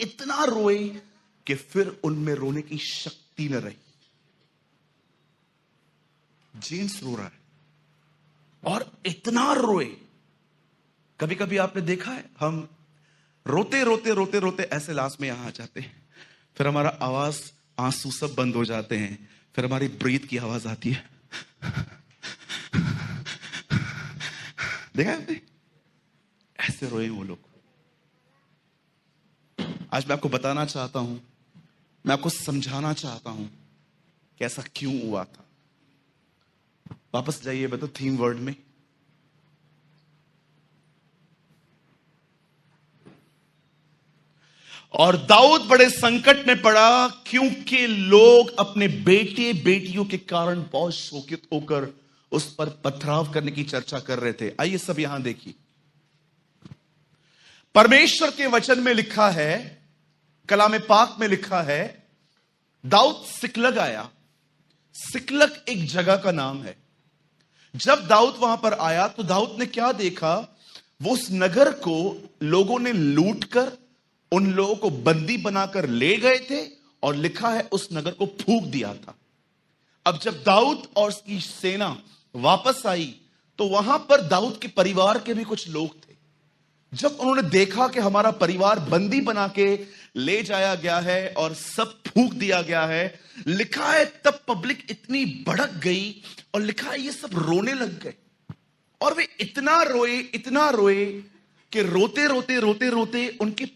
इतना रोए कि फिर उनमें रोने की शक्ति न रही। जेम्स रो रहा है और इतना रोए। कभी कभी आपने देखा है, हम रोते रोते रोते रोते ऐसे लास्ट में यहां आ जाते हैं, फिर हमारा आवाज, आंसू सब बंद हो जाते हैं, फिर हमारी ब्रीथ की आवाज आती है। देखा है आपने? ऐसे रोए वो लोग। आज मैं आपको बताना चाहता हूं, मैं आपको समझाना चाहता हूं कि ऐसा क्यों हुआ था। वापस जाइए बता थीम वर्ड में। और दाऊद बड़े संकट में पड़ा क्योंकि लोग अपने बेटे बेटियों के कारण बहुत शोकित होकर उस पर पथराव करने की चर्चा कर रहे थे। आइए सब यहां देखिए, परमेश्वर के वचन में लिखा है, कलाम पाक में लिखा है, दाऊद सिकलग आया। सिकलग एक जगह का नाम है। जब दाऊद वहां पर आया तो दाऊद ने क्या देखा, वो उस नगर को लोगों ने लूटकर उन लोगों को बंदी बनाकर ले गए थे और लिखा है उस नगर को फूंक दिया था। अब जब दाऊद और उसकी सेना वापस आई तो वहां पर दाऊद के परिवार के भी कुछ लोग थे। जब उन्होंने देखा कि हमारा परिवार बंदी बना के ले जाया गया है और सब फूंक दिया गया है, लिखा है तब पब्लिक इतनी भड़क गई और लिखा है ये सब रोने लग गए। और वे इतना रोए कि रोते रोते रोते रोते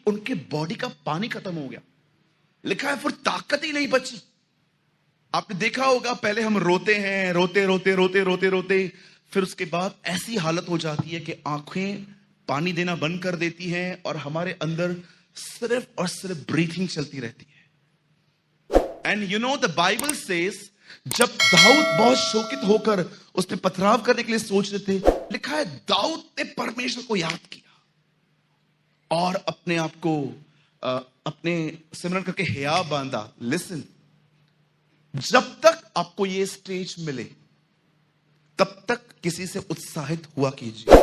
उनके बॉडी का पानी खत्म हो गया। लिखा है फिर ताकत ही नहीं बची। आपने देखा होगा, पहले हम रोते हैं, रोते रोते रोते रोते रोते, फिर उसके बाद ऐसी हालत हो जाती है कि आंखें पानी देना बंद कर देती हैं और हमारे अंदर सिर्फ और सिर्फ ब्रीथिंग चलती रहती है। And you know the Bible says, जब दाऊद बहुत शोकित होकर उस पर पथराव करने के लिए सोच रहे थे, लिखा है दाऊद ने परमेश्वर को याद किया और अपने आप को अपने सिमरन करके हिया बांधा। लिसन, जब तक आपको ये स्टेज मिले तब तक किसी से उत्साहित हुआ कीजिए,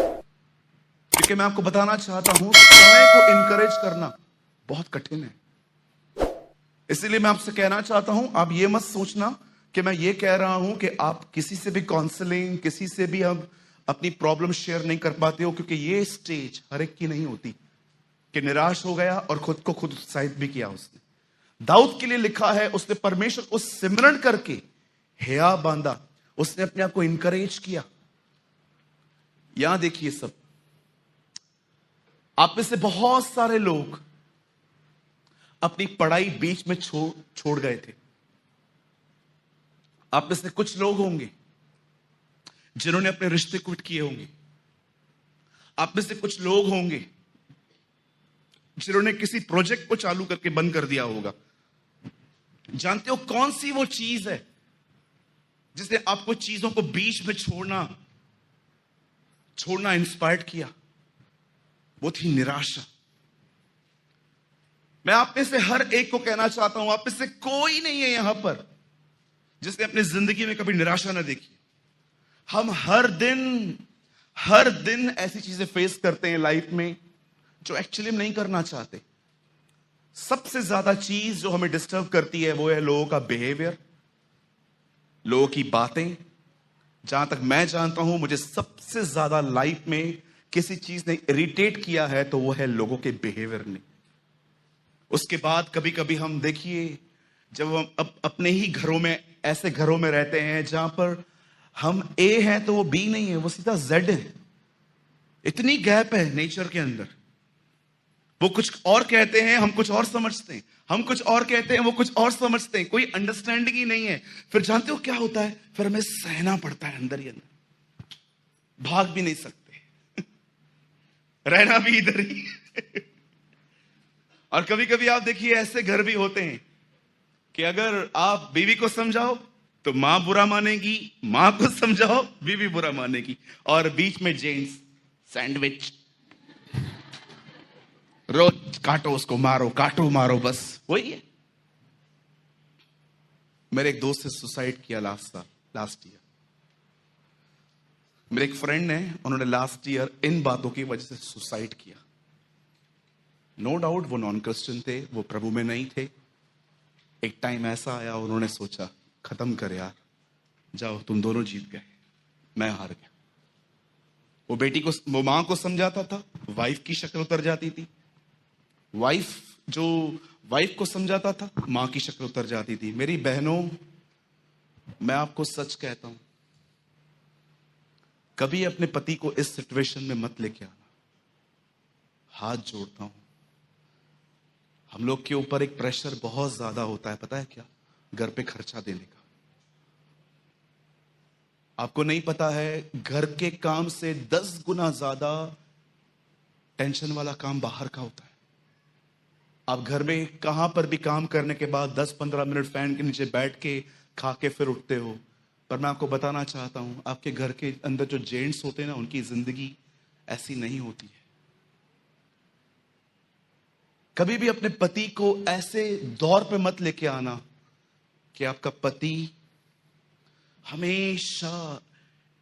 क्योंकि मैं आपको बताना चाहता हूं स्वयं को इनकरेज करना बहुत कठिन है। इसलिए मैं आपसे कहना चाहता हूं, आप ये मत सोचना कि मैं ये कह रहा हूं कि आप किसी से भी काउंसलिंग, किसी से भी अब अपनी प्रॉब्लम शेयर नहीं कर पाते हो, क्योंकि ये स्टेज हर एक की नहीं होती कि निराश हो गया और खुद को खुद उत्साहित भी किया उसने। दाऊद के लिए लिखा है उसने परमेश्वर को सिमरन करके हिया बांधा, उसने अपने आप को इनकरेज किया। यहां देखिए सब, आप में से बहुत सारे लोग अपनी पढ़ाई बीच में छोड़ गए थे। आप में से कुछ लोग होंगे जिन्होंने अपने रिश्ते क्विट किए होंगे। आप में से कुछ लोग होंगे जिन्होंने किसी प्रोजेक्ट को चालू करके बंद कर दिया होगा। जानते हो कौन सी वो चीज है जिसने आपको चीजों को बीच में छोड़ना इंस्पायर्ड किया? वो थी निराशा। मैं आप में से हर एक को कहना चाहता हूं, आप में से कोई नहीं है यहां पर जिसने अपनी जिंदगी में कभी निराशा ना देखी। हम हर दिन ऐसी चीजें फेस करते हैं लाइफ में जो एक्चुअली हम नहीं करना चाहते। सबसे ज्यादा चीज जो हमें डिस्टर्ब करती है वो है लोगों का बिहेवियर, लोगों की बातें। जहां तक मैं जानता हूं, मुझे सबसे ज्यादा लाइफ में किसी चीज ने इरिटेट किया है तो वो है लोगों के बिहेवियर ने। उसके बाद कभी कभी हम देखिए, जब हम अपने ही घरों में, ऐसे घरों में रहते हैं जहां पर हम ए हैं तो वो बी नहीं है, वो सीधा जेड है। इतनी गैप है नेचर के अंदर। वो कुछ और कहते हैं, हम कुछ और समझते हैं, हम कुछ और कहते हैं, वो कुछ और समझते हैं। कोई अंडरस्टैंडिंग ही नहीं है। फिर जानते हो क्या होता है? फिर हमें सहना पड़ता है अंदर ही अंदर, भाग भी नहीं सकते, रहना भी इधर ही। और कभी कभी आप देखिए ऐसे घर भी होते हैं कि अगर आप बीवी को समझाओ तो मां बुरा मानेगी, मां को समझाओ बीवी बुरा मानेगी, और बीच में जेंट्स सैंडविच, रोज काटो उसको, मारो काटो मारो, बस वही है। मेरे एक दोस्त ने सुसाइड किया लास्ट ईयर। मेरे एक फ्रेंड ने, उन्होंने लास्ट ईयर इन बातों की वजह से सुसाइड किया। नो डाउट वो नॉन क्रिश्चियन थे, वो प्रभु में नहीं थे। एक टाइम ऐसा आया, उन्होंने सोचा खत्म कर यार, जाओ तुम दोनों जीत गए, मैं हार गया। वो बेटी को, वो मां को समझाता था, वाइफ की शक्ल उतर जाती थी। वाइफ को समझाता था, मां की शक्ल उतर जाती थी। मेरी बहनों, मैं आपको सच कहता हूं, कभी अपने पति को इस सिचुएशन में मत लेके आना। हाथ जोड़ता हूं, हम लोग के ऊपर एक प्रेशर बहुत ज्यादा होता है, पता है क्या? घर पे खर्चा देने का। आपको नहीं पता है, घर के काम से 10 गुना ज्यादा टेंशन वाला काम बाहर का होता है। आप घर में कहां पर भी काम करने के बाद 10-15 मिनट फैन के नीचे बैठ के खा के फिर उठते हो, पर मैं आपको बताना चाहता हूं, आपके घर के अंदर जो जेंट्स होते हैं ना, उनकी जिंदगी ऐसी नहीं होती है। कभी भी अपने पति को ऐसे दौर पे मत लेके आना कि आपका पति हमेशा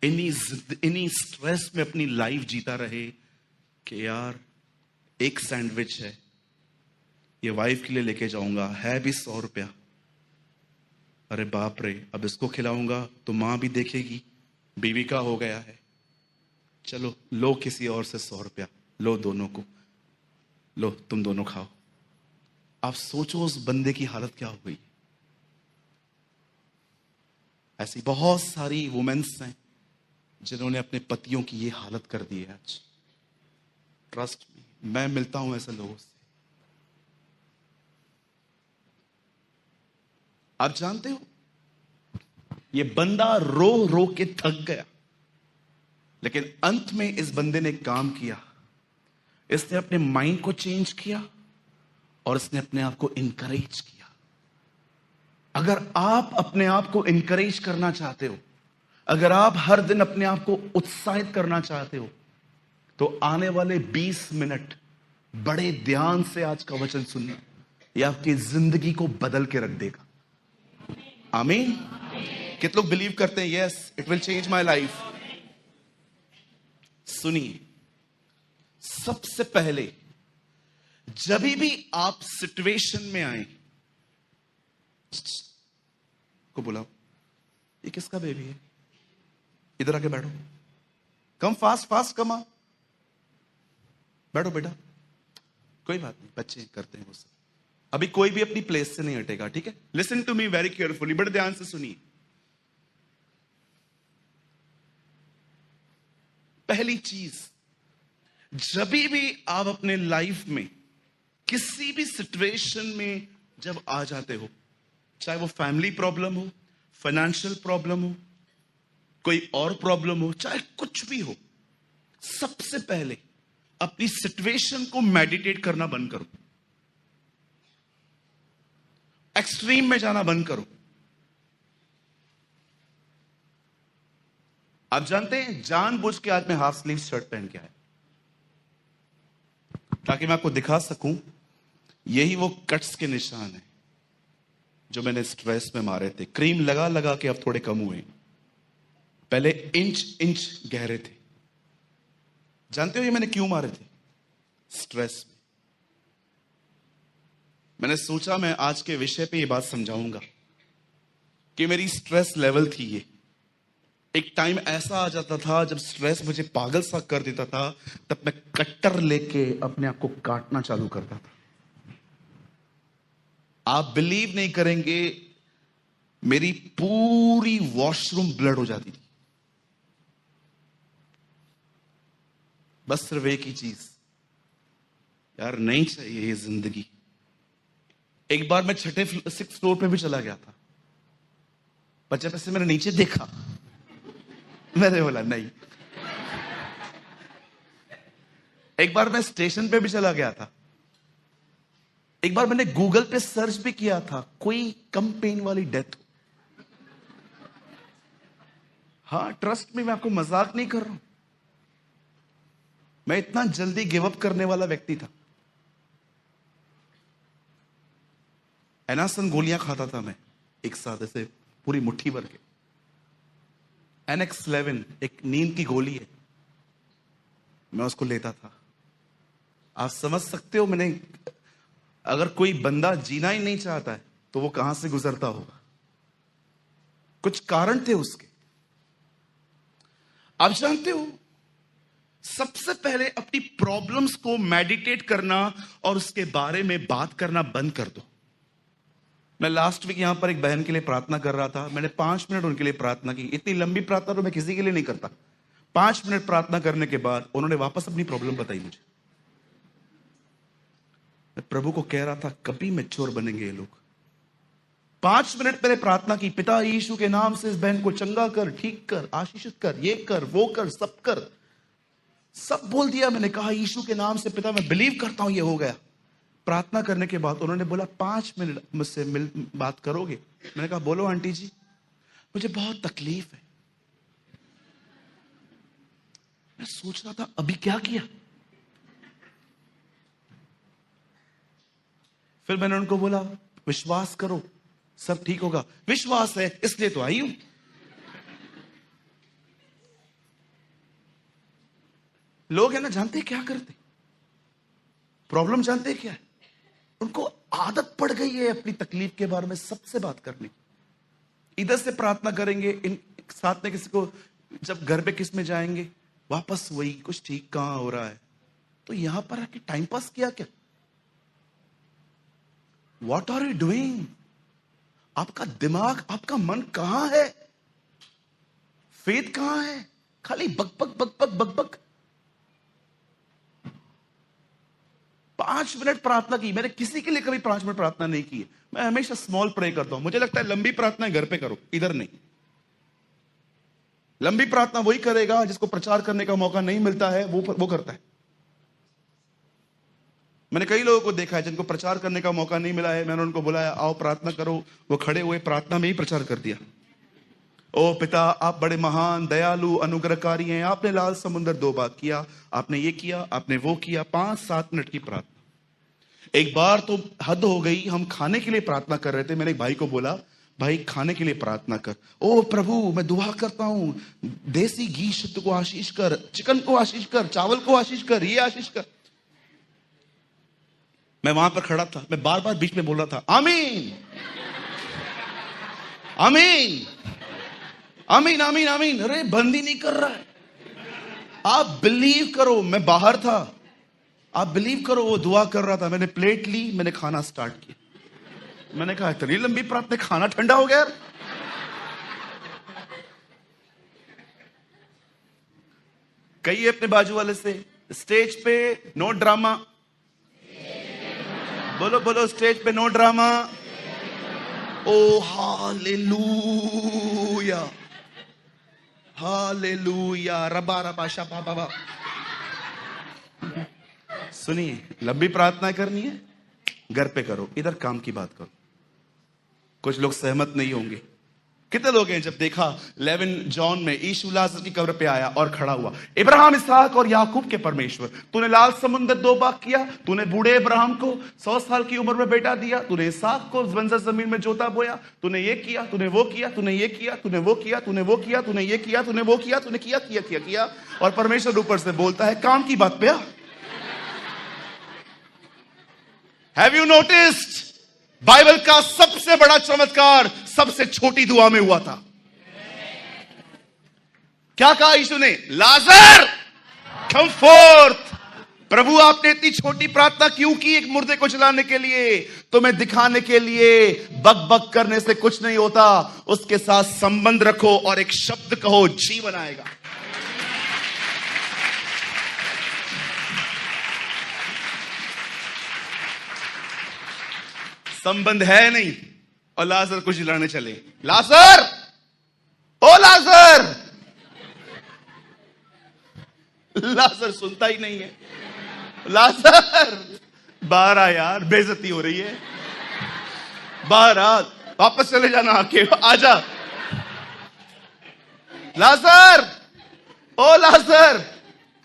इन्हीं स्ट्रेस में अपनी लाइफ जीता रहे कि यार एक सैंडविच है, ये वाइफ के लिए लेके जाऊंगा, है भी 100 रुपया, अरे बाप रे, अब इसको खिलाऊंगा तो मां भी देखेगी, बीवी का हो गया है, चलो लो किसी और से 100 रुपया, लो दोनों को, लो तुम दोनों खाओ। आप सोचो उस बंदे की हालत क्या हो गई। ऐसी बहुत सारी वुमेन्स हैं जिन्होंने अपने पतियों की ये हालत कर दी है आज। ट्रस्ट मी, मैं मिलता हूं ऐसे लोगों से। आप जानते हो, ये बंदा रो रो के थक गया, लेकिन अंत में इस बंदे ने काम किया। इसने अपने माइंड को चेंज किया और इसने अपने आप को इनकरेज किया। अगर आप अपने आप को इनकरेज करना चाहते हो, अगर आप हर दिन अपने आप को उत्साहित करना चाहते हो, तो आने वाले 20 मिनट बड़े ध्यान से आज का वचन सुनना। यह आपकी जिंदगी को बदल के रख देगा। आमीन। कितने लोग बिलीव करते हैं, yes it will change my life? सुनिए, सबसे पहले जब भी आप सिचुएशन में आए, को बुलाओ, ये किसका बेबी है, इधर आके बैठो, कम फास्ट फास्ट कम आ, बैठो बेटा, कोई बात नहीं, बच्चे करते हैं वो सब। अभी कोई भी अपनी प्लेस से नहीं हटेगा, ठीक है? Listen to me very carefully, बड़े ध्यान से सुनिए। पहली चीज, जब भी आप अपने लाइफ में किसी भी सिचुएशन में जब आ जाते हो, चाहे वो फैमिली प्रॉब्लम हो, फाइनेंशियल प्रॉब्लम हो, कोई और प्रॉब्लम हो, चाहे कुछ भी हो, सबसे पहले अपनी सिचुएशन को मेडिटेट करना बंद करो, एक्सट्रीम में जाना बंद करो। आप जानते हैं, जानबूझ के आज मैं हाफ स्लीव शर्ट पहन के आया ताकि मैं आपको दिखा सकूं, यही वो कट्स के निशान है जो मैंने स्ट्रेस में मारे थे। क्रीम लगा लगा के अब थोड़े कम हुए, पहले इंच इंच गहरे थे। जानते हो ये मैंने क्यों मारे थे? स्ट्रेस में। मैंने सोचा मैं आज के विषय पे ये बात समझाऊंगा कि मेरी स्ट्रेस लेवल थी ये। एक टाइम ऐसा आ जाता था जब स्ट्रेस मुझे पागल सा कर देता था, तब मैं कट्टर लेके अपने आप को काटना चालू करता था। आप बिलीव नहीं करेंगे, मेरी पूरी वॉशरूम ब्लड हो जाती थी। बस सिर्फ एक ही चीज, यार नहीं चाहिए ये जिंदगी। एक बार मैं 6th फ्लोर पे भी चला गया था, पर जब ऐसे मैंने नीचे देखा, मैंने बोला नहीं। एक बार मैं स्टेशन पे भी चला गया था। एक बार मैंने गूगल पे सर्च भी किया था, कोई कम पेन वाली डेथ हो। हाँ ट्रस्ट में, मैं आपको मजाक नहीं कर रहा हूं, मैं इतना जल्दी गिव अप करने वाला व्यक्ति था। एनासन गोलियां खाता था मैं एक साथ, ऐसे पूरी मुट्ठी भर के। NX11 एक नींद की गोली है, मैं उसको लेता था। आप समझ सकते हो, मैंने अगर कोई बंदा जीना ही नहीं चाहता है तो वो कहां से गुजरता होगा? कुछ कारण थे उसके। आप जानते हो, सबसे पहले अपनी प्रॉब्लम्स को मेडिटेट करना और उसके बारे में बात करना बंद कर दो। मैं लास्ट वीक यहां पर एक बहन के लिए प्रार्थना कर रहा था। मैंने 5 मिनट उनके लिए प्रार्थना की। इतनी लंबी प्रार्थना तो मैं किसी के लिए नहीं करता। 5 मिनट प्रार्थना करने के बाद उन्होंने वापस अपनी प्रॉब्लम बताई मुझे। मैं प्रभु को कह रहा था, कभी मैच्योर बनेंगे ये लोग? 5 मिनट मैंने प्रार्थना की, पिता यीशु के नाम से इस बहन को चंगा कर, ठीक कर, आशीषित कर, ये कर, वो कर, सब कर, सब बोल दिया। मैंने कहा यीशु के नाम से पिता मैं बिलीव करता हूं ये हो गया। प्रार्थना करने के बाद उन्होंने बोला 5 मिनट मुझसे बात करोगे? मैंने कहा बोलो आंटी जी, मुझे बहुत तकलीफ है। मैं सोच रहा था अभी क्या किया। फिर मैंने उनको बोला विश्वास करो सब ठीक होगा। विश्वास है इसलिए तो आई हूं। लोग है ना, जानते क्या करते? प्रॉब्लम जानते क्या है? उनको आदत पड़ गई है अपनी तकलीफ के बारे में सबसे बात करने की। इधर से प्रार्थना करेंगे, इन साथ में किसी को, जब घर पे किस में जाएंगे वापस वही कुछ ठीक कहां हो रहा है। तो यहां पर आके टाइम पास किया क्या? What are you doing? आपका दिमाग, आपका मन कहां है? फेथ कहां है? खाली बक बक बक बक बक बक। 5 मिनट प्रार्थना की। मैंने किसी के लिए कभी 5 मिनट प्रार्थना नहीं की। मैं हमेशा स्मॉल प्रे करता हूं। मुझे लगता है लंबी प्रार्थना घर पे करो, इधर नहीं। लंबी प्रार्थना वही करेगा जिसको प्रचार करने का मौका नहीं मिलता है, वो करता है। मैंने कई लोगों को देखा है जिनको प्रचार करने का मौका नहीं मिला है, मैंने उनको बुलाया आओ प्रार्थना करो, वो खड़े हुए प्रार्थना में ही प्रचार कर दिया। ओ पिता, आप बड़े महान, दयालु, अनुग्रहकारी हैं। आपने लाल समुद्र 2 बार किया, आपने ये किया, आपने वो किया। 5-7 मिनट की प्रार्थना। एक बार तो हद हो गई, हम खाने के लिए प्रार्थना कर रहे थे। मैंने एक भाई को बोला भाई खाने के लिए प्रार्थना कर। ओ प्रभु मैं दुआ करता हूं, देसी घी शुद्ध को आशीष कर, चिकन को आशीष कर, चावल को आशीष कर, ये आशीष कर। मैं वहां पर खड़ा था, मैं बार बार बीच में बोल रहा था आमीन आमीन आमीन आमीन आमीन। अरे बंद ही नहीं कर रहा है। आप बिलीव करो, मैं बाहर था, आप बिलीव करो वो दुआ कर रहा था। मैंने प्लेट ली, मैंने खाना स्टार्ट किया। मैंने कहा इतनी लंबी प्रार्थना, खाना ठंडा हो गया। कहिए अपने बाजू वाले से, स्टेज पे नो ड्रामा। बोलो बोलो, स्टेज पे नो ड्रामा। ओ हालेलुया हालेलुया, रबा रबा शबा बाबा। सुनिए, लंबी प्रार्थना करनी है घर पे करो, इधर काम की बात करो। कुछ लोग सहमत नहीं होंगे। कितने लोग हैं जब देखा 11 जॉन में यीशु लाजर की कब्र पे आया और खड़ा हुआ, इब्राहिम, इसहाक और याकूब के परमेश्वर, तूने लाल समुद्र 2 बार किया, तूने बूढ़े इब्राहिम को 100 साल की उम्र में बेटा दिया, तूने इसहाक को बंजर जमीन में जोता बोया, तूने ये किया, तूने वो किया, तूने ये किया, तूने वो किया, तूने वो किया, तूने ये किया, तूने वो किया, तूने किया किया किया किया। और परमेश्वर ऊपर से बोलता है काम की बात पे आ। हैव यू नोटिस्ड, बाइबल का सबसे बड़ा चमत्कार सबसे छोटी दुआ में हुआ था। क्या कहा यीशु ने? लाजर कम फोर्थ। प्रभु आपने इतनी छोटी प्रार्थना क्यों की एक मुर्दे को चलाने के लिए? तुम्हें दिखाने के लिए बक बक करने से कुछ नहीं होता, उसके साथ संबंध रखो और एक शब्द कहो, जीवन आएगा। संबंध है नहीं और लाजर को जिलाने चले। लाजर, ओ लाजर। लाजर सुनता ही नहीं है। लाजर बाहर आ यार, बेइज्जती हो रही है, बाहर आ, वापस चले जाना, आके आजा। लाजर, ओ लाजर।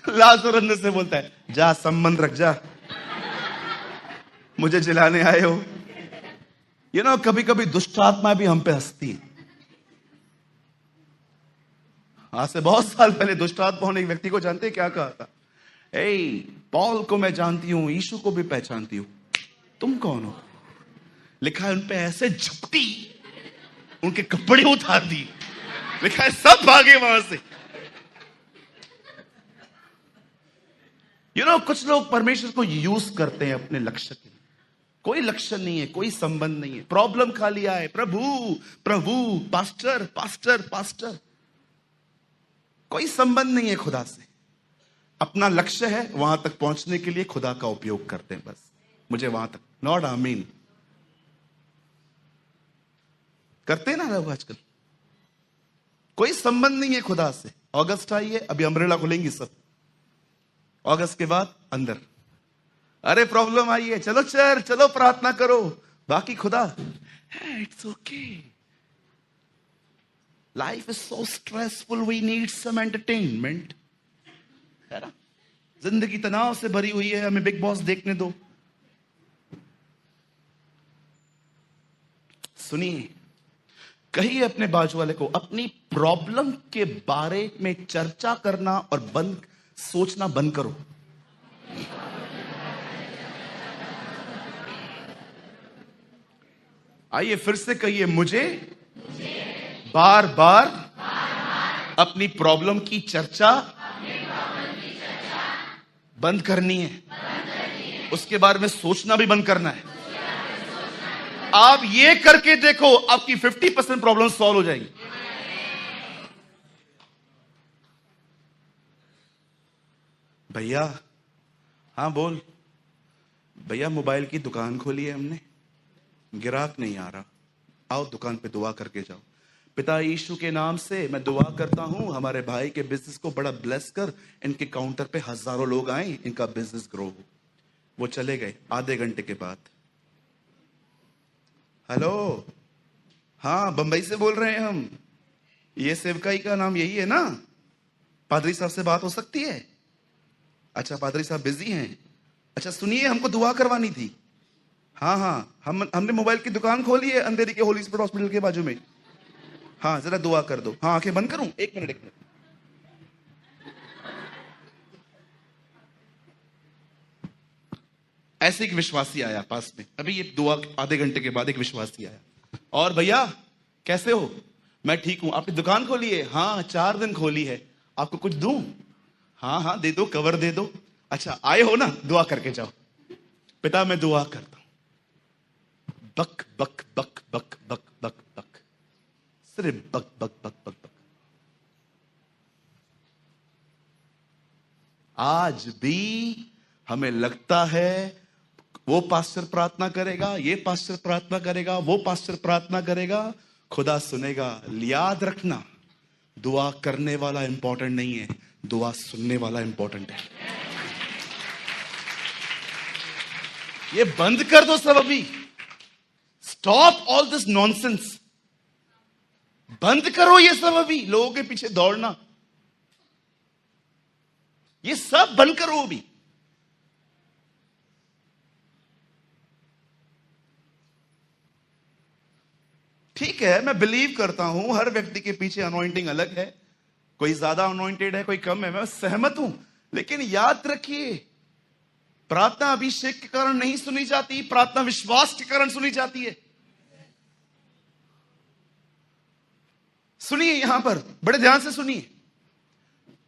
लाजर अंदर से बोलता है जा संबंध रख जा, मुझे जिलाने आए हो। You know, कभी कभी दुष्ट आत्मा भी हम पे हंसती है। आज से बहुत साल पहले दुष्ट आत्मा ने एक व्यक्ति को, जानते क्या कहा था? पॉल को मैं जानती हूं, यीशु को भी पहचानती हूं, तुम कौन हो? लिखा है उन पे ऐसे झपटी, उनके कपड़े उतार दी। लिखा है सब भागे वहां से। कुछ लोग परमेश्वर को यूज करते हैं अपने लक्ष्य के लिए। कोई लक्ष्य नहीं है, कोई संबंध नहीं है, प्रॉब्लम खा लिया है, प्रभु प्रभु, पास्टर पास्टर पास्टर, कोई संबंध नहीं है खुदा से। अपना लक्ष्य है, वहां तक पहुंचने के लिए खुदा का उपयोग करते हैं बस। मुझे वहां तक, नॉट आमीन करते हैं ना लोग आजकल। कोई संबंध नहीं है खुदा से। अगस्त आई है, अभी अम्ब्रेला खुलेंगी सब। अगस्त के बाद अंदर, अरे प्रॉब्लम आई है, चलो चर्च, चलो प्रार्थना करो, बाकी खुदा it's okay. Life is so stressful, we need some entertainment, है ना। जिंदगी तनाव से भरी हुई है, हमें बिग बॉस देखने दो। सुनिए, कहिए अपने बाजू वाले को, अपनी प्रॉब्लम के बारे में चर्चा करना और सोचना बंद करो। आइए फिर से कहिए, मुझे बार बार अपनी प्रॉब्लम की चर्चा बंद करनी है, उसके बारे में सोचना भी बंद करना है। आप ये करके देखो, आपकी 50% प्रॉब्लम सॉल्व हो जाएगी। भैया, हाँ बोल भैया, मोबाइल की दुकान खोली है हमने, गिराक नहीं आ रहा, आओ दुकान पे दुआ करके जाओ। पिता यीशु के नाम से मैं दुआ करता हूं, हमारे भाई के बिजनेस को बड़ा ब्लेस कर, इनके काउंटर पे हजारों लोग आए, इनका बिजनेस ग्रो हो। वो चले गए। आधे घंटे के बाद, हेलो, हाँ बंबई से बोल रहे हैं हम, ये सेवकाई का नाम यही है ना, पादरी साहब से बात हो सकती है? अच्छा पादरी साहब बिजी हैं, अच्छा सुनिए, हमको दुआ करवानी थी। हाँ हाँ, हमने मोबाइल की दुकान खोली है अंधेरी के होली स्पिरिट हॉस्पिटल के बाजू में, हाँ जरा दुआ कर दो। हाँ आंखें बंद करूं? एक मिनट। ऐसे एक विश्वासी आया पास में, अभी ये दुआ आधे घंटे के बाद एक विश्वासी आया, और भैया कैसे हो? मैं ठीक हूं। आपने दुकान खोली है? हाँ 4 दिन खोली है, आपको कुछ दूं? हाँ हाँ दे दो, कवर दे दो। अच्छा आए हो ना, दुआ करके जाओ। पिता मैं दुआ करता हूं, बक बक बक बक बक बक बक, सिर्फ बक बक बक बक बक। आज भी हमें लगता है वो पास्टर प्रार्थना करेगा, ये पास्टर प्रार्थना करेगा, वो पास्टर प्रार्थना करेगा, खुदा सुनेगा। याद रखना, दुआ करने वाला इंपॉर्टेंट नहीं है, दुआ सुनने वाला इंपॉर्टेंट है। ये बंद कर दो सब अभी, स्टॉप ऑल दिस नॉनसेंस, बंद करो ये सब अभी, लोगों के पीछे दौड़ना, ये सब बंद करो अभी। ठीक है, मैं बिलीव करता हूं हर व्यक्ति के पीछे अनॉइंटिंग अलग है, कोई ज्यादा अनॉइंटेड है, कोई कम है, मैं सहमत हूं। लेकिन याद रखिए, प्रार्थना अभिषेक के कारण नहीं सुनी जाती, प्रार्थना विश्वास के कारण सुनी जाती है। सुनिए यहां पर, बड़े ध्यान से सुनिए।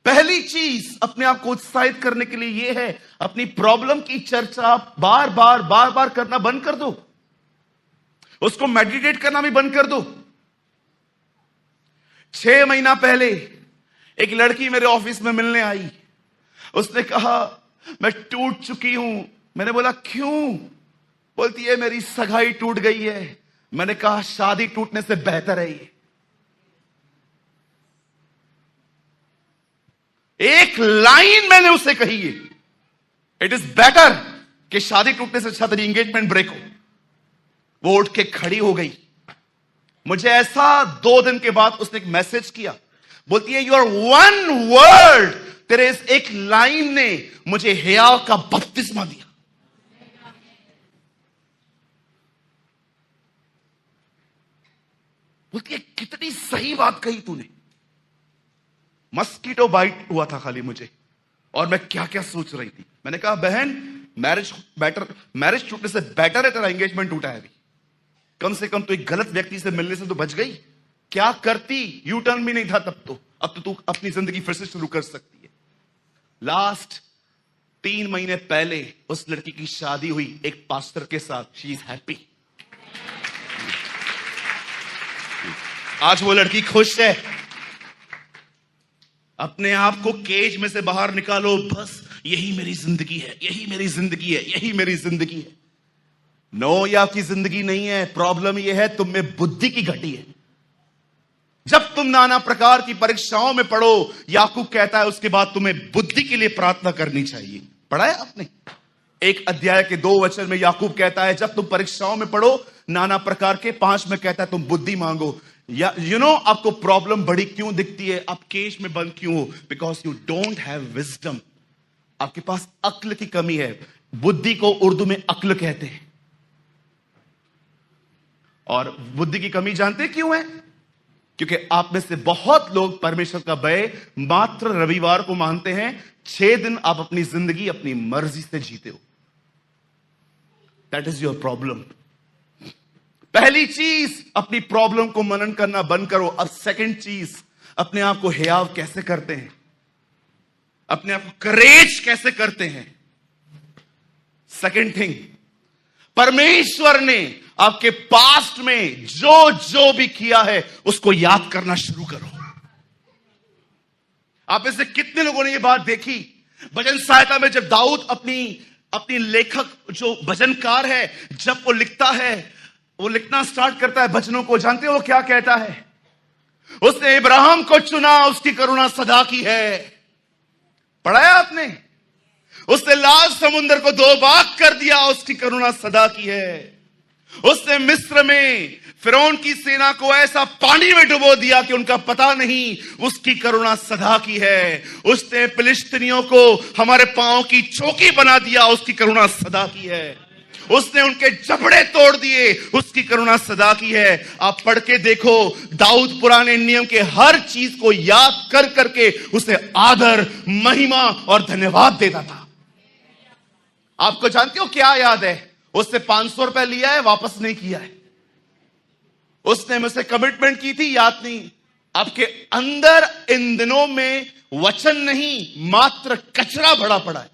पहली चीज अपने आप को उत्साहित करने के लिए यह है, अपनी प्रॉब्लम की चर्चा बार बार करना बंद कर दो, उसको मेडिटेट करना भी बंद कर दो। 6 महीना पहले एक लड़की मेरे ऑफिस में मिलने आई, उसने कहा मैं टूट चुकी हूं। मैंने बोला क्यों? बोलती है मेरी सगाई टूट गई है। मैंने कहा शादी टूटने से बेहतर है ये। एक लाइन मैंने उसे कही है, इट इज बेटर कि शादी टूटने से अच्छा तेरी एंगेजमेंट ब्रेक हो। वो उठ के खड़ी हो गई। मुझे ऐसा 2 दिन के बाद उसने एक मैसेज किया, बोलती है योर वन वर्ड, तेरे इस एक लाइन ने मुझे हया का बपतिस्मा दिया। बोलती है कितनी सही बात कही तूने। मस्कीटो बाइट हुआ था खाली मुझे, और मैं क्या क्या सोच रही थी। मैंने कहा बहन, मैरिज टूटने से बेटर है तेरा एंगेजमेंट टूटा है अभी। कम से कम तो एक गलत व्यक्ति से मिलने से तो बच गई। क्या करती, यू टर्न भी नहीं था तब तो। अब तो तू अपनी जिंदगी फिर से शुरू कर सकती है। लास्ट 3 महीने पहले उस लड़की की शादी हुई एक पास्टर के साथ। She is happy. आज वो लड़की खुश है। अपने आप को केज में से बाहर निकालो, बस यही मेरी जिंदगी है, यही मेरी जिंदगी है, यही मेरी जिंदगी है। नो, ये आपकी जिंदगी नहीं है। प्रॉब्लम यह है तुम में बुद्धि की घटी है। जब तुम नाना प्रकार की परीक्षाओं में पढ़ो, याकूब कहता है उसके बाद तुम्हें बुद्धि के लिए प्रार्थना करनी चाहिए। पढ़ा है आपने? 1 अध्याय के 2 वचन में याकूब कहता है जब तुम परीक्षाओं में पढ़ो नाना प्रकार के, 5 में कहता है तुम बुद्धि मांगो। या आपको प्रॉब्लम बड़ी क्यों दिखती है, आप केज में बंद क्यों हो? Because you don't have wisdom. आपके पास अक्ल की कमी है। बुद्धि को उर्दू में अक्ल कहते हैं। और बुद्धि की कमी जानते क्यों है? क्योंकि आप में से बहुत लोग परमेश्वर का भय मात्र रविवार को मानते हैं। 6 दिन आप अपनी जिंदगी अपनी मर्जी से जीते हो। That is your problem. पहली चीज, अपनी प्रॉब्लम को मनन करना बंद करो। अब सेकंड चीज, अपने आप को हियाव कैसे करते हैं, अपने आप को करेज कैसे करते हैं। सेकंड थिंग, परमेश्वर ने आपके पास्ट में जो जो भी किया है उसको याद करना शुरू करो। आप में से कितने लोगों ने यह बात देखी? भजन सहायता में जब दाऊद अपनी लेखक जो भजनकार है, जब वो लिखता है, वो लिखना स्टार्ट करता है भजनों को, जानते हो वो क्या कहता है? उसने इब्राहिम को चुना, उसकी करुणा सदा की है। पढ़ा है आपने? उसने लाल समुद्र को 2 भाग कर दिया, उसकी करुणा सदा की है। उसने मिस्र में फिरौन की सेना को ऐसा पानी में डुबो दिया कि उनका पता नहीं, उसकी करुणा सदा की है। उसने फिलिस्तीनियों को हमारे पांव की चौकी बना दिया, उसकी करुणा सदा की है। उसने उनके जबड़े तोड़ दिए, उसकी करुणा सदा की है। आप पढ़ के देखो, दाऊद पुराने नियम के हर चीज को याद कर करके उसे आदर, महिमा और धन्यवाद देता था। आपको जानते हो क्या याद है? उसने 500 रुपए लिया है, वापस नहीं किया है। उसने मुझसे कमिटमेंट की थी, याद नहीं। आपके अंदर इन दिनों में वचन नहीं, मात्र कचरा भरा पड़ा है।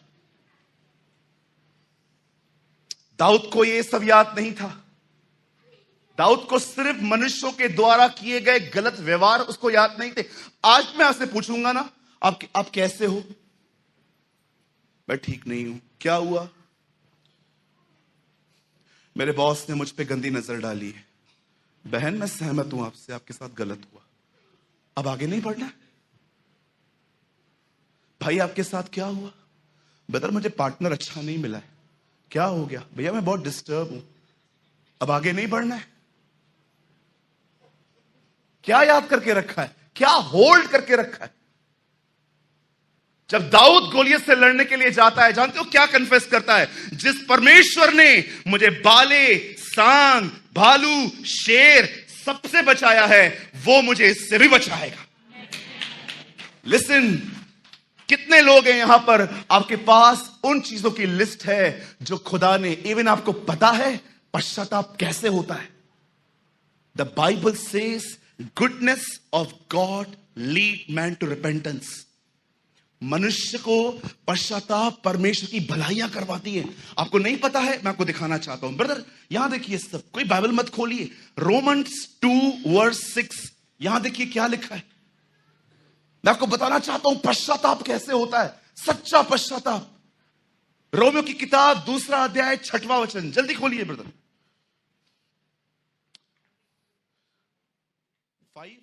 दाऊद को यह सब याद नहीं था। दाऊद को सिर्फ मनुष्यों के द्वारा किए गए गलत व्यवहार उसको याद नहीं थे। आज मैं आपसे पूछूंगा ना, आप कैसे हो? मैं ठीक नहीं हूं। क्या हुआ? मेरे बॉस ने मुझ पे गंदी नजर डाली है। बहन, मैं सहमत हूं आपसे, आपके साथ गलत हुआ। अब आगे नहीं बढ़ना। भाई, आपके साथ क्या हुआ? ब्रदर, मुझे पार्टनर अच्छा नहीं मिला है। क्या हो गया? भैया, मैं बहुत डिस्टर्ब हूं। अब आगे नहीं बढ़ना है। क्या याद करके रखा है? क्या होल्ड करके रखा है? जब दाऊद गोलियत से लड़ने के लिए जाता है, जानते हो क्या कन्फेस करता है? जिस परमेश्वर ने मुझे बाले, सांग, भालू, शेर सबसे बचाया है, वो मुझे इससे भी बचाएगा। लिसन, कितने लोग हैं यहां पर, आपके पास उन चीजों की लिस्ट है जो खुदा ने, इवन आपको पता है पश्चाताप कैसे होता है। The Bible says goodness of God lead man to repentance. मनुष्य को पश्चाताप परमेश्वर की भलाइयां करवाती है। आपको नहीं पता है? मैं आपको दिखाना चाहता हूं। ब्रदर, यहां देखिए, सब कोई बाइबल मत खोलिए। रोमन्स 2:6, यहां देखिए क्या लिखा है। मैं आपको बताना चाहता हूं पश्चाताप कैसे होता है, सच्चा पश्चाताप। रोमियो की किताब 2 अध्याय 6वां वचन, जल्दी खोलिए ब्रदर। 5